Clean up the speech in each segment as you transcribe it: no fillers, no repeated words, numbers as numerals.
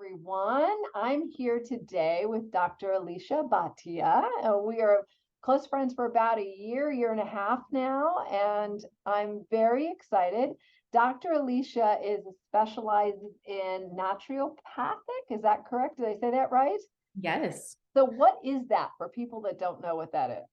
everyone. I'm here today with Dr. Alisha Bhatia. We are close friends for about a year and a half now, and I'm very excited. Dr. Alisha is specialized in naturopathic. Is that correct? Did I say that right? Yes. So what is that for people that don't know what that is?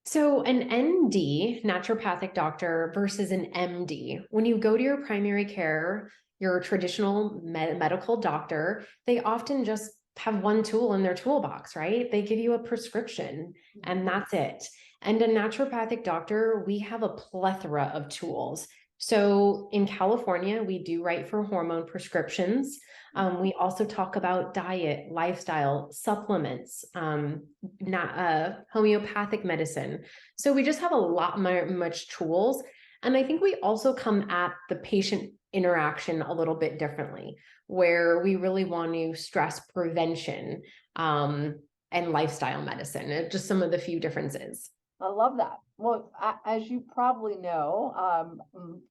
So an ND, naturopathic doctor, versus an MD. When you go to your primary care, your traditional medical doctor, they often just have one tool in their toolbox, right? They give you a prescription and that's it. And a naturopathic doctor, we have a plethora of tools. So in California, we do write for hormone prescriptions. We also talk about diet, lifestyle, supplements, homeopathic medicine. So we just have a lot much tools. And I think we also come at the patient interaction a little bit differently, where we really want to stress prevention and lifestyle medicine, just some of the few differences. I love that. Well, as you probably know,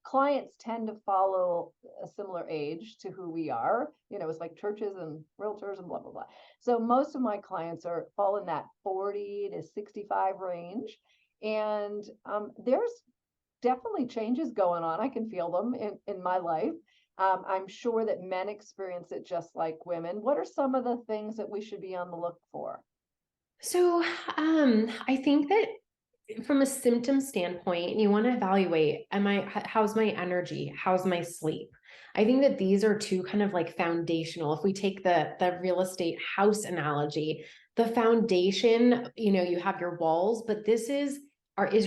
clients tend to follow a similar age to who we are. You know, it's like churches and realtors and blah, blah, blah. So most of my clients fall in that 40 to 65 range. And there's definitely changes going on. I can feel them in my life. I'm sure that men experience it just like women. What are some of the things that we should be on the look for? So I think that from a symptom standpoint, you want to evaluate, how's my energy? How's my sleep? I think that these are two kind of like foundational. If we take the real estate house analogy, the foundation, you have your walls, but is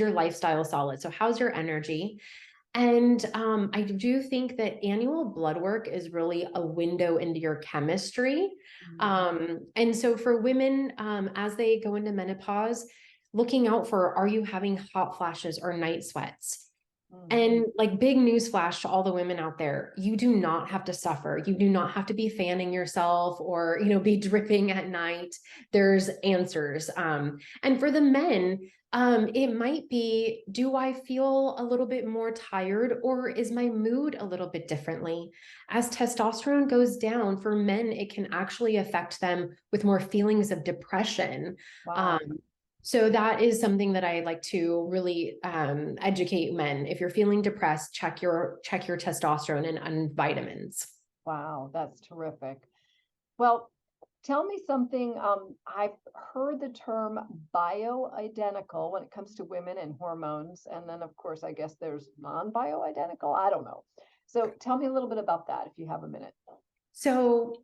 your lifestyle solid? So how's your energy? And I do think that annual blood work is really a window into your chemistry. And so for women, as they go into menopause, looking out for, are you having hot flashes or night sweats? And like, big news flash to all the women out there, you do not have to suffer. You do not have to be fanning yourself or, be dripping at night. There's answers. And for the men, it might be, do I feel a little bit more tired, or is my mood a little bit differently? As testosterone goes down for men, it can actually affect them with more feelings of depression. Wow. So that is something that I like to really educate men. If you're feeling depressed, check your testosterone and vitamins. Wow, that's terrific. Well, tell me something. I've heard the term bioidentical when it comes to women and hormones. And then, of course, I guess there's non-bioidentical. I don't know. So tell me a little bit about that if you have a minute. So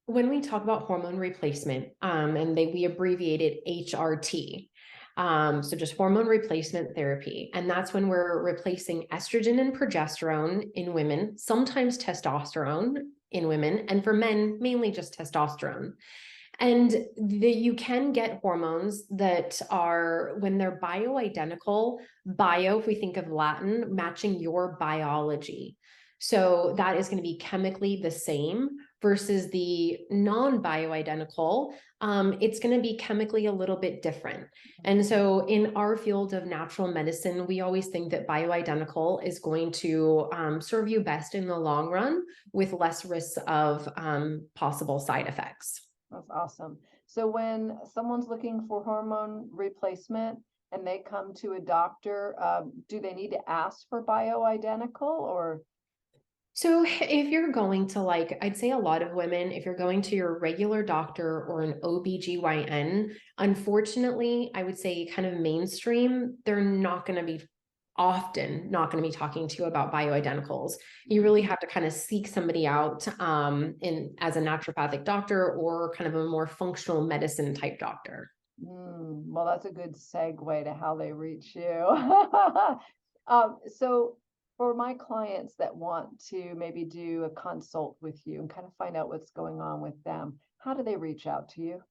when we talk about hormone replacement, and we abbreviate it HRT, so just hormone replacement therapy. And that's when we're replacing estrogen and progesterone in women, sometimes testosterone in women, and for men, mainly just testosterone. And you can get hormones that are, when they're bioidentical, if we think of Latin, matching your biology. So that is going to be chemically the same versus the non-bioidentical. It's going to be chemically a little bit different. And so in our field of natural medicine, we always think that bioidentical is going to serve you best in the long run with less risks of possible side effects. That's awesome. So when someone's looking for hormone replacement and they come to a doctor, do they need to ask for bioidentical or? So if you're going to, I'd say a lot of women, if you're going to your regular doctor or an OBGYN, unfortunately, I would say kind of mainstream, they're not going to be talking to you about bioidenticals. You really have to kind of seek somebody out as a naturopathic doctor or kind of a more functional medicine type doctor. Well, that's a good segue to how they reach you. So for my clients that want to maybe do a consult with you and kind of find out what's going on with them, how do they reach out to you?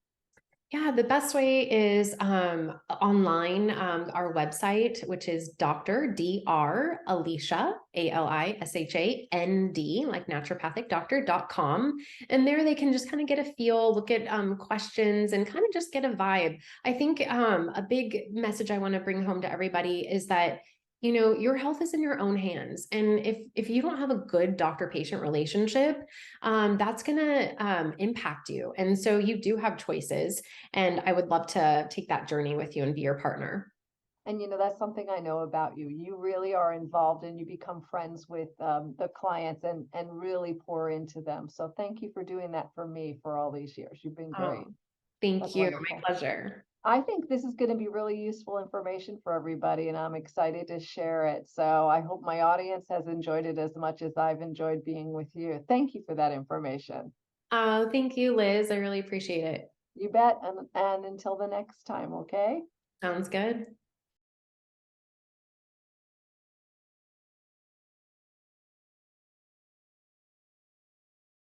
Yeah, the best way is online, our website, which is Dr. Alisha, ALISHAND, like naturopathicdoctor.com. And there they can just kind of get a feel, look at questions, and kind of just get a vibe. I think a big message I want to bring home to everybody is that you know, your health is in your own hands. And if you don't have a good doctor-patient relationship, that's gonna impact you. And so you do have choices. And I would love to take that journey with you and be your partner. And that's something I know about you. You really are involved and you become friends with the clients and really pour into them. So thank you for doing that for me for all these years. You've been great. Thank That's you. My wonderful. pleasure. I think this is going to be really useful information for everybody, and I'm excited to share it. So I hope my audience has enjoyed it as much as I've enjoyed being with you. Thank you for that information. Thank you, Liz. I really appreciate it. You bet. And until the next time, okay? Sounds good.